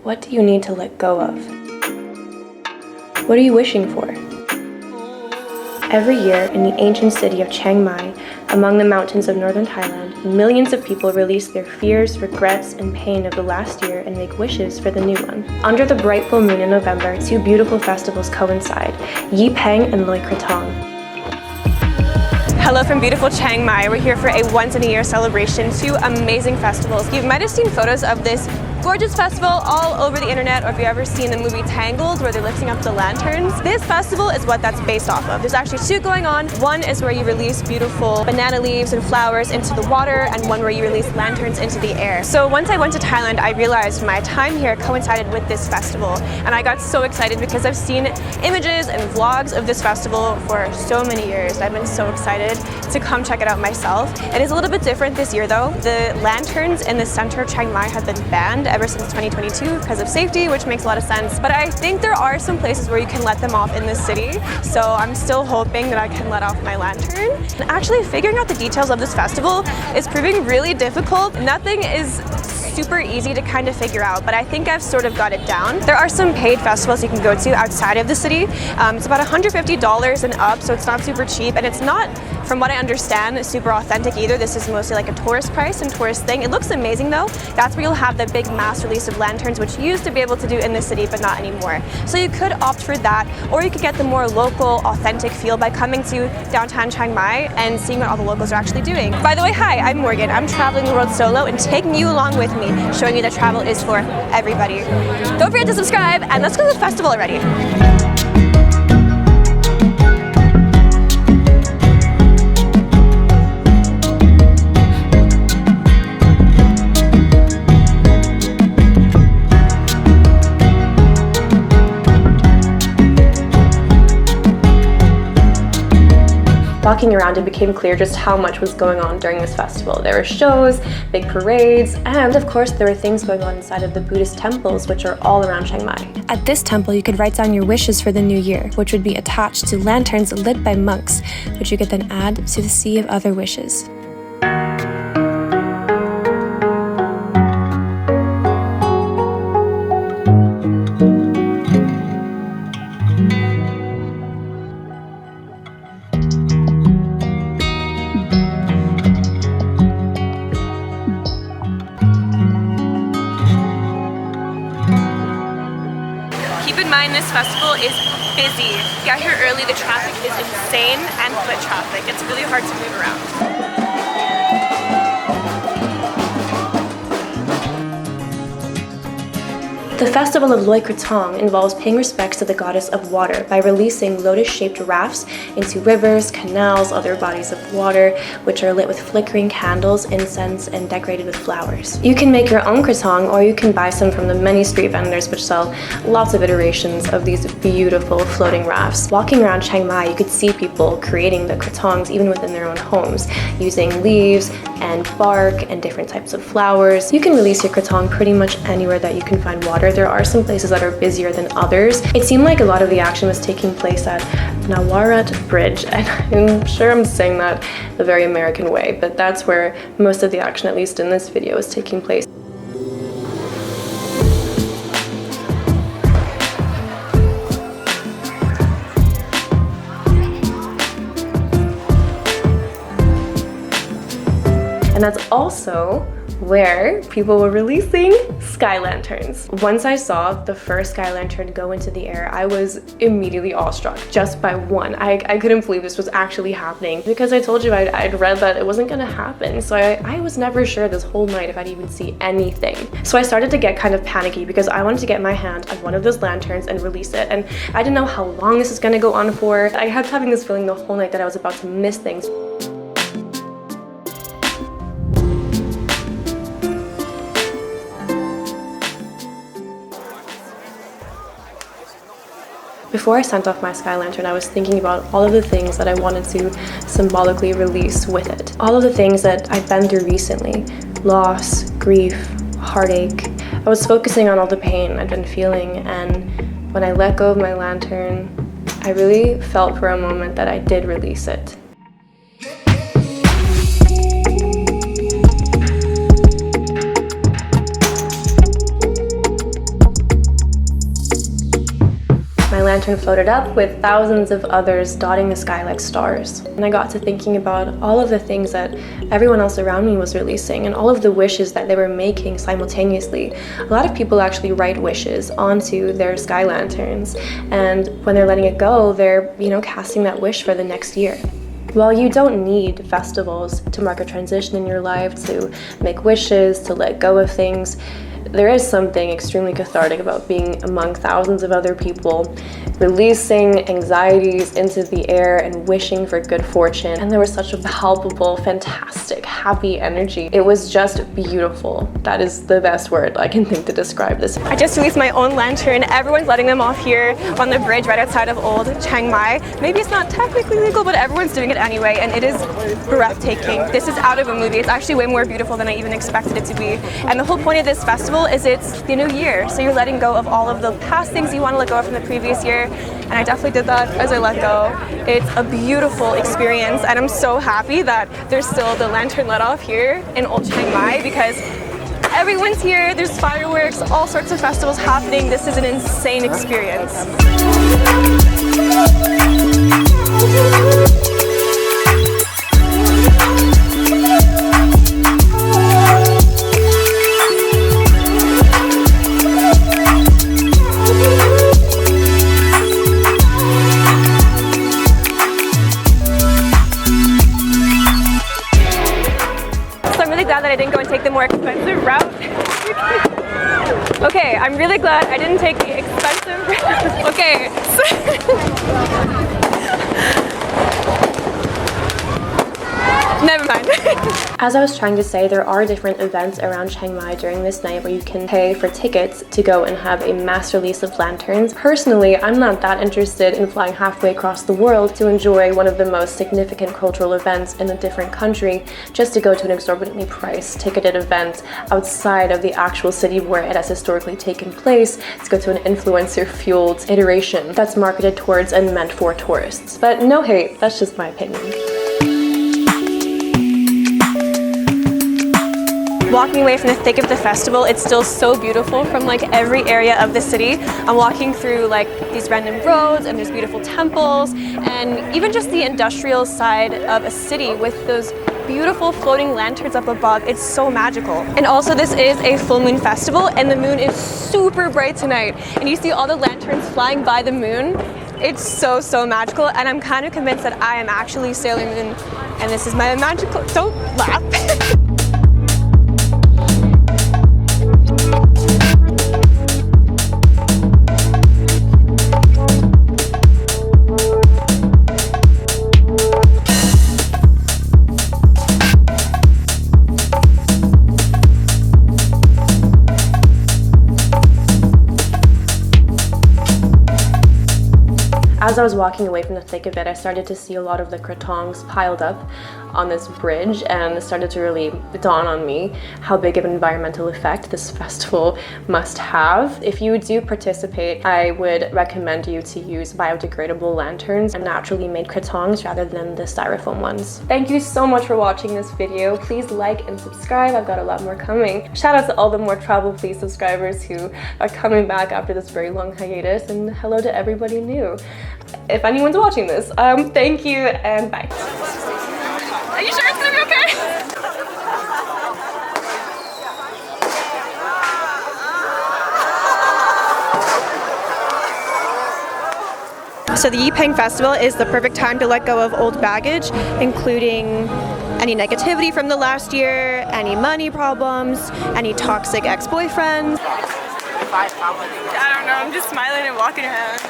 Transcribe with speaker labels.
Speaker 1: What do you need to let go of? What are you wishing for? Every year in the ancient city of Chiang Mai, among the mountains of northern Thailand, millions of people release their fears, regrets, and pain of the last year and make wishes for the new one. Under the bright full moon in November, two beautiful festivals coincide, Peng and Loy Krathong. Hello from beautiful Chiang Mai. We're here for a once-in-a-year celebration, two amazing festivals. You might have seen photos of this gorgeous festival all over the internet, or if you've ever seen the movie Tangled where they're lifting up the lanterns. This festival is what that's based off of. There's actually two going on. One is where you release beautiful banana leaves and flowers into the water, and one where you release lanterns into the air. So once I went to Thailand, I realized my time here coincided with this festival, and I got so excited because I've seen images and vlogs of this festival for so many years. I've been so excited to come check it out myself. It is a little bit different this year though. The lanterns in the center of Chiang Mai have been banned ever since 2022 because of safety, which makes a lot of sense. But I think there are some places where you can let them off in this city. So I'm still hoping that I can let off my lantern. And actually figuring out the details of this festival is proving really difficult. Nothing is super easy to kind of figure out, but I think I've sort of got it down. There are some paid festivals you can go to outside of the city. It's about $150 and up, so it's not super cheap, and it's not, from what I understand, super authentic either. This is mostly like a tourist price and tourist thing. It looks amazing though. That's where you'll have the big mass release of lanterns, which you used to be able to do in the city, but not anymore. So you could opt for that, or you could get the more local, authentic feel by coming to downtown Chiang Mai and seeing what all the locals are actually doing. By the way, hi, I'm Morgan. I'm traveling the world solo and taking you along with me, showing you that travel is for everybody. Don't forget to subscribe, and let's go to the festival already. Walking around, it became clear just how much was going on during this festival. There were shows, big parades, and of course there were things going on inside of the Buddhist temples, which are all around Chiang Mai. At this temple, you could write down your wishes for the new year, which would be attached to lanterns lit by monks, which you could then add to the sea of other wishes. Keep in mind this festival is busy. Get here early, the traffic is insane, and foot traffic. It's really hard to move around. The festival of Loy Krathong involves paying respects to the goddess of water by releasing lotus-shaped rafts into rivers, canals, other bodies of water, which are lit with flickering candles, incense, and decorated with flowers. You can make your own krathong, or you can buy some from the many street vendors which sell lots of iterations of these beautiful floating rafts. Walking around Chiang Mai, you could see people creating the krathongs even within their own homes, using leaves and bark and different types of flowers. You can release your krathong pretty much anywhere that you can find water. There are some places that are busier than others. It seemed like a lot of the action was taking place at Nawarat Bridge, and I'm sure I'm saying that the very American way, but that's where most of the action, at least in this video, is taking place. And that's also where people were releasing sky lanterns. Once I saw the first sky lantern go into the air, I was immediately awestruck just by one. I couldn't believe this was actually happening, because I told you I'd read that it wasn't gonna happen. So I was never sure this whole night if I'd even see anything. So I started to get kind of panicky because I wanted to get my hand on one of those lanterns and release it. And I didn't know how long this is gonna go on for. I kept having this feeling the whole night that I was about to miss things. Before I sent off my sky lantern, I was thinking about all of the things that I wanted to symbolically release with it. All of the things that I've been through recently. Loss, grief, heartache. I was focusing on all the pain I'd been feeling, and when I let go of my lantern, I really felt for a moment that I did release it. My lantern floated up with thousands of others dotting the sky like stars. And I got to thinking about all of the things that everyone else around me was releasing and all of the wishes that they were making simultaneously. A lot of people actually write wishes onto their sky lanterns, and when they're letting it go, they're, casting that wish for the next year. While you don't need festivals to mark a transition in your life, to make wishes, to let go of things, there is something extremely cathartic about being among thousands of other people, releasing anxieties into the air and wishing for good fortune. And there was such a palpable, fantastic, happy energy. It was just beautiful. That is the best word I can think to describe this. I just released my own lantern. Everyone's letting them off here on the bridge right outside of old Chiang Mai. Maybe it's not technically legal, but everyone's doing it anyway, and it is breathtaking. This is out of a movie. It's actually way more beautiful than I even expected it to be. And the whole point of this festival is it's the new year, so you're letting go of all of the past things you want to let go of from the previous year, and I definitely did that as I let go. It's a beautiful experience, and I'm so happy that there's still the lantern let off here in Old Chiang Mai, because everyone's here, there's fireworks, all sorts of festivals happening. This is an insane experience. That I didn't go and take the more expensive route. Okay, I'm really glad I didn't take the expensive route. Okay, never mind. As I was trying to say, there are different events around Chiang Mai during this night where you can pay for tickets to go and have a mass release of lanterns. Personally, I'm not that interested in flying halfway across the world to enjoy one of the most significant cultural events in a different country just to go to an exorbitantly priced ticketed event outside of the actual city where it has historically taken place, to go to an influencer-fueled iteration that's marketed towards and meant for tourists. But no hate, that's just my opinion. Walking away from the thick of the festival, it's still so beautiful from every area of the city. I'm walking through these random roads, and there's beautiful temples, and even just the industrial side of a city with those beautiful floating lanterns up above. It's so magical. And also, this is a full moon festival, and the moon is super bright tonight, and you see all the lanterns flying by the moon. It's so, so magical, and I'm kind of convinced that I am actually Sailor Moon, and this is my magical— don't laugh. As I was walking away from the thick of it, I started to see a lot of the Krathongs piled up on this bridge, and it started to really dawn on me how big of an environmental effect this festival must have. If you do participate, I would recommend you to use biodegradable lanterns and naturally made Krathongs rather than the styrofoam ones. Thank you so much for watching this video. Please like and subscribe. I've got a lot more coming. Shout out to all the more Travel Please subscribers who are coming back after this very long hiatus, and hello to everybody new. If anyone's watching this, thank you and bye. Are you sure it's gonna be okay? So the Peng Festival is the perfect time to let go of old baggage, including any negativity from the last year, any money problems, any toxic ex-boyfriends. I don't know, I'm just smiling and walking around.